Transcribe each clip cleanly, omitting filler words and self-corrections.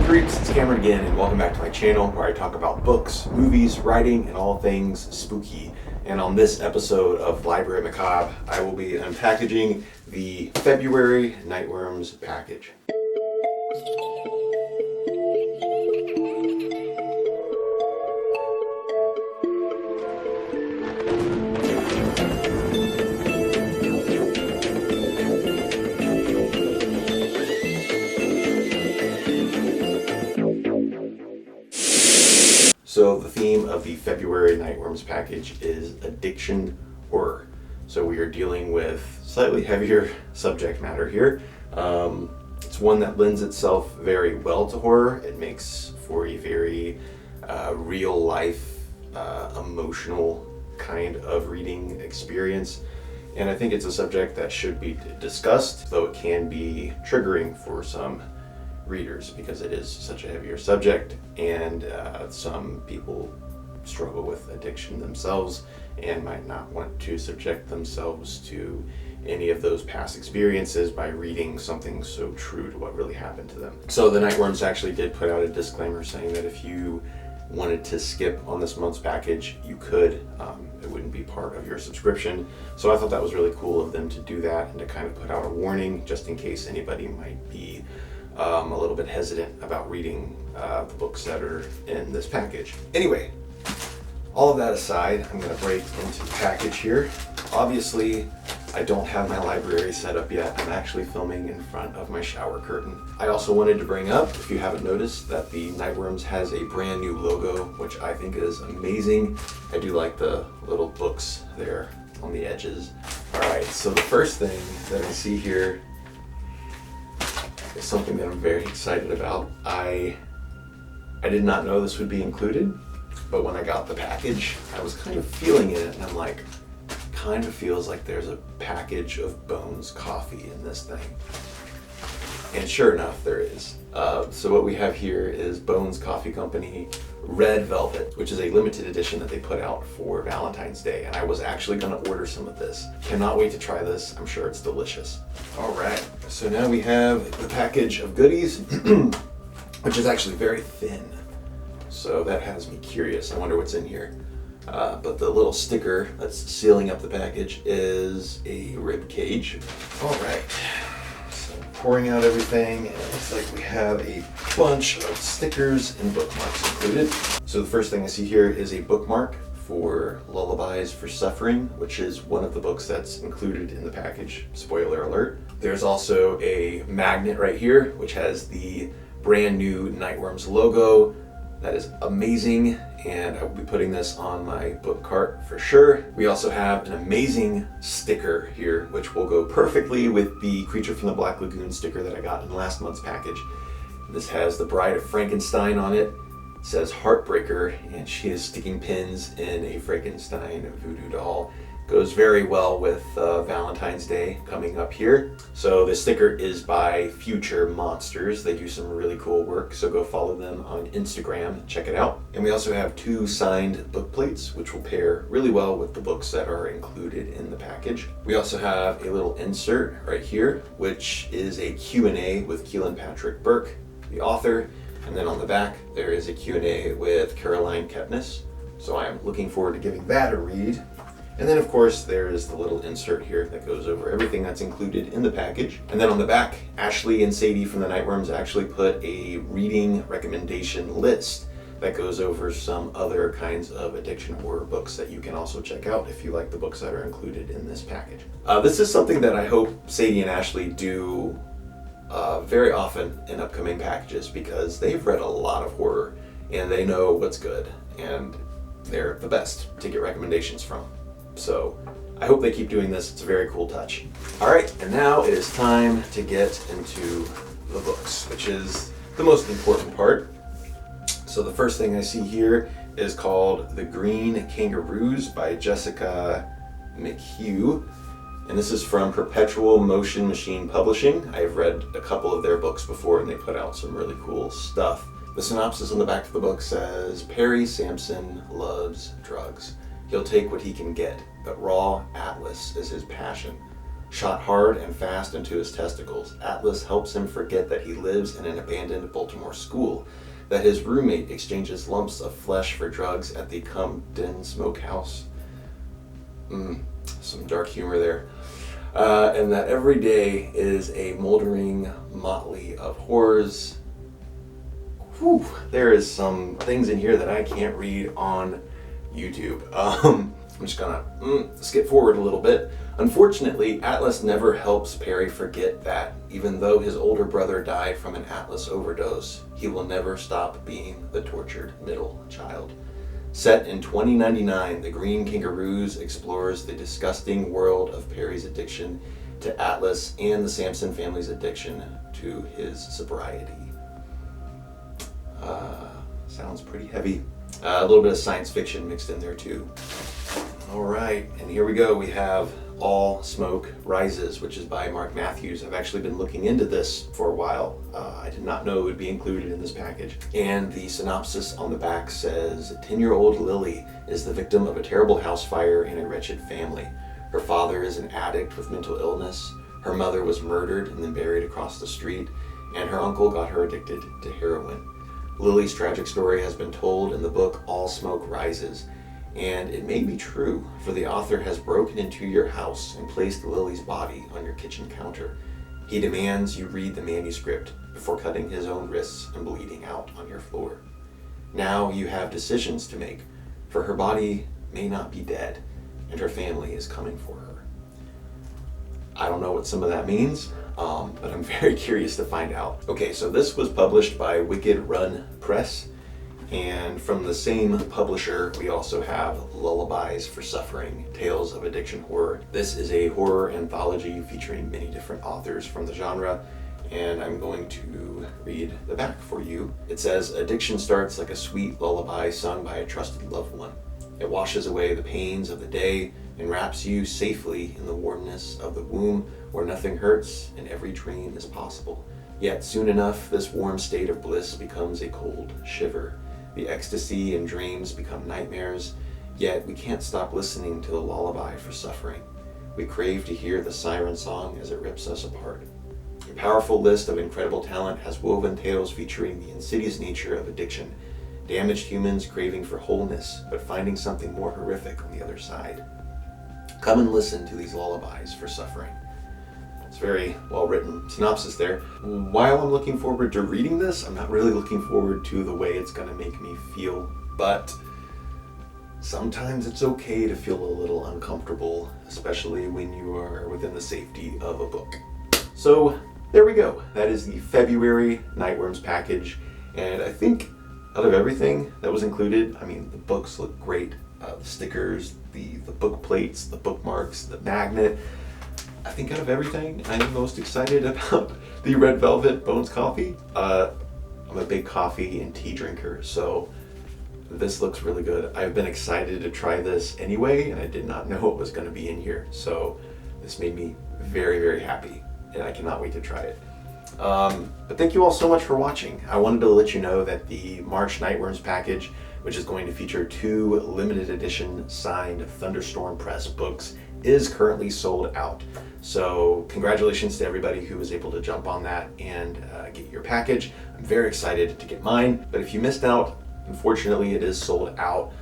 Creeps, it's Cameron again, and welcome back to my channel where I talk about books, movies, writing, and all things spooky. And on this episode of Library Macabre, I will be unpackaging the February Nightworms package. So the theme of the February Nightworms package is addiction horror. So we are dealing with slightly heavier subject matter here. It's one that lends itself very well to horror. It makes for a very real life, emotional kind of reading experience. And I think it's a subject that should be discussed, though it can be triggering for some readers because it is such a heavier subject, and some people struggle with addiction themselves and might not want to subject themselves to any of those past experiences by reading something so true to what really happened to them. So the Nightworms actually did put out a disclaimer saying that if you wanted to skip on this month's package, you could. It wouldn't be part of your subscription. So I thought that was really cool of them to do that and to kind of put out a warning just in case anybody might be a little bit hesitant about reading the books that are in this package. Anyway, all of that aside, I'm going to break into the package here. Obviously, I don't have my library set up yet. I'm actually filming in front of my shower curtain. I also wanted to bring up, if you haven't noticed, that the Nightworms has a brand new logo, which I think is amazing. I do like the little books there on the edges. All right, so the first thing that I see here is something that I'm very excited about. I did not know this would be included, but when I got the package, I was kind of feeling it, and I'm like, kind of feels like there's a package of Bones coffee in this thing. And sure enough, there is. So what we have here is Bones Coffee Company Red Velvet, which is a limited edition that they put out for Valentine's Day. And I was actually gonna order some of this. Cannot wait to try this. I'm sure it's delicious. All right, so now we have the package of goodies, which is actually very thin. So that has me curious. I wonder what's in here. But the little sticker that's sealing up the package is a rib cage. All right, so pouring out everything, and it looks like we have a bunch of stickers and bookmarks included. So the first thing I see here is a bookmark for Lullabies for Suffering, which is one of the books that's included in the package. Spoiler alert. There's also a magnet right here, which has the brand new Nightworms logo. That is amazing, and I will be putting this on my book cart for sure. We also have an amazing sticker here, which will go perfectly with the Creature from the Black Lagoon sticker that I got in last month's package. This has the Bride of Frankenstein on it. It says Heartbreaker, and she is sticking pins in a Frankenstein voodoo doll. Goes very well with Valentine's Day coming up here. So this sticker is by Future Monsters. They do some really cool work, so go follow them on Instagram, check it out. And we also have 2 signed book plates, which will pair really well with the books that are included in the package. We also have a little insert right here, which is a Q&A with Keelan Patrick Burke, the author. And then on the back, there is a Q&A with Caroline Kepnes. So I am looking forward to giving that a read. And then of course there is the little insert here that goes over everything that's included in the package. And then on the back, Ashley and Sadie from the Nightworms actually put a reading recommendation list that goes over some other kinds of addiction horror books that you can also check out if you like the books that are included in this package. This is something that I hope Sadie and Ashley do very often in upcoming packages, because they've read a lot of horror and they know what's good, and they're the best to get recommendations from. So I hope they keep doing this. It's a very cool touch. All right, and now it is time to get into the books, which is the most important part. So the first thing I see here is called The Green Kangaroos by Jessica McHugh. And this is from Perpetual Motion Machine Publishing. I've read a couple of their books before, and they put out some really cool stuff. The synopsis on the back of the book says, Perry Sampson loves drugs. He'll take what he can get, but raw Atlas is his passion. shot hard and fast into his testicles. Atlas helps him forget that he lives in an abandoned Baltimore school, that his roommate exchanges lumps of flesh for drugs at the Compton Smokehouse. Some dark humor there. And that every day is a moldering motley of horrors. Whew, there is some things in here that I can't read on YouTube. I'm just gonna skip forward a little bit. Unfortunately, Atlas never helps Perry forget that even though his older brother died from an Atlas overdose, he will never stop being the tortured middle child. Set in 2099, The Green Kangaroos explores the disgusting world of Perry's addiction to Atlas and the Sampson family's addiction to his sobriety. Sounds pretty heavy. A little bit of science fiction mixed in there too. All right, and here we go. We have All Smoke Rises, which is by Mark Matthews. I've actually been looking into this for a while. I did not know it would be included in this package. And the synopsis on the back says, 10-year-old Lily is the victim of a terrible house fire in a wretched family. Her father is an addict with mental illness. Her mother was murdered and then buried across the street, and her uncle got her addicted to heroin. Lily's tragic story has been told in the book All Smoke Rises, and it may be true, for the author has broken into your house and placed Lily's body on your kitchen counter. He demands you read the manuscript before cutting his own wrists and bleeding out on your floor. Now you have decisions to make, for her body may not be dead, and her family is coming for her. I don't know what some of that means, but I'm very curious to find out. Okay, so this was published by Wicked Run Press, and from the same publisher, we also have Lullabies for Suffering, Tales of Addiction Horror. This is a horror anthology featuring many different authors from the genre, and I'm going to read the back for you. It says, addiction starts like a sweet lullaby sung by a trusted loved one. It washes away the pains of the day and wraps you safely in the warmness of the womb where nothing hurts and every dream is possible. Yet soon enough, this warm state of bliss becomes a cold shiver. The ecstasy and dreams become nightmares, yet we can't stop listening to the lullaby for suffering. We crave to hear the siren song as it rips us apart. A powerful list of incredible talent has woven tales featuring the insidious nature of addiction, damaged humans craving for wholeness, but finding something more horrific on the other side. Come and listen to these lullabies for suffering. It's very well written synopsis there. While I'm looking forward to reading this, I'm not really looking forward to the way it's going to make me feel, but sometimes it's okay to feel a little uncomfortable, especially when you are within the safety of a book. So there we go. That is the February Nightworms package, and I think out of everything that was included, I mean, the books look great. The stickers, the book plates, the bookmarks, the magnet. I think out of everything, I'm most excited about the Red Velvet Bones Coffee. I'm a big coffee and tea drinker, so this looks really good. I've been excited to try this anyway, and I did not know it was going to be in here. So this made me very, very happy, and I cannot wait to try it. But thank you all so much for watching. I wanted to let you know that the March Nightworms package, which is going to feature 2 limited edition signed Thunderstorm Press books, is currently sold out. So congratulations to everybody who was able to jump on that and get your package. I'm very excited to get mine, but if you missed out, unfortunately it is sold out.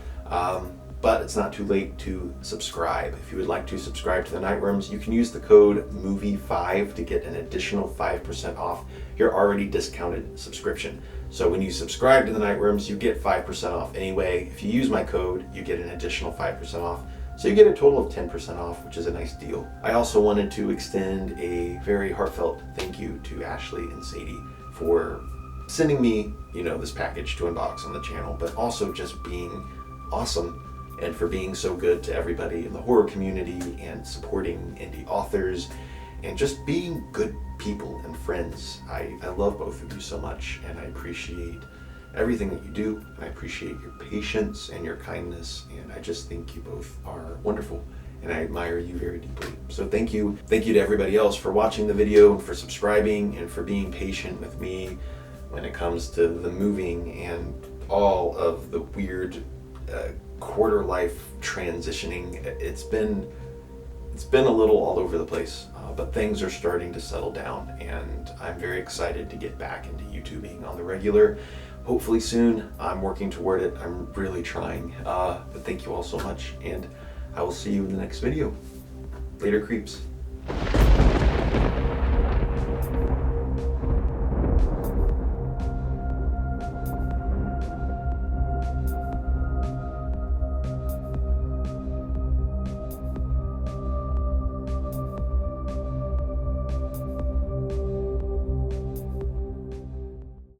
But it's not too late to subscribe. If you would like to subscribe to the Nightworms, you can use the code MOVIE5 to get an additional 5% off your already discounted subscription. So when you subscribe to the Nightworms, you get 5% off anyway. If you use my code, you get an additional 5% off. So you get a total of 10% off, which is a nice deal. I also wanted to extend a very heartfelt thank you to Ashley and Sadie for sending me, this package to unbox on the channel, but also just being awesome and for being so good to everybody in the horror community and supporting indie authors and just being good people and friends. I love both of you so much, and I appreciate everything that you do. I appreciate your patience and your kindness, and I just think you both are wonderful, and I admire you very deeply. So thank you. Thank you to everybody else for watching the video, and for subscribing, and for being patient with me when it comes to the moving and all of the weird quarter life transitioning. It's been it's been a little all over the place, but things are starting to settle down, and I'm very excited to get back into YouTubing on the regular. Hopefully soon. I'm working toward it. I'm really trying. But thank you all so much, and I will see you in the next video. Later, creeps.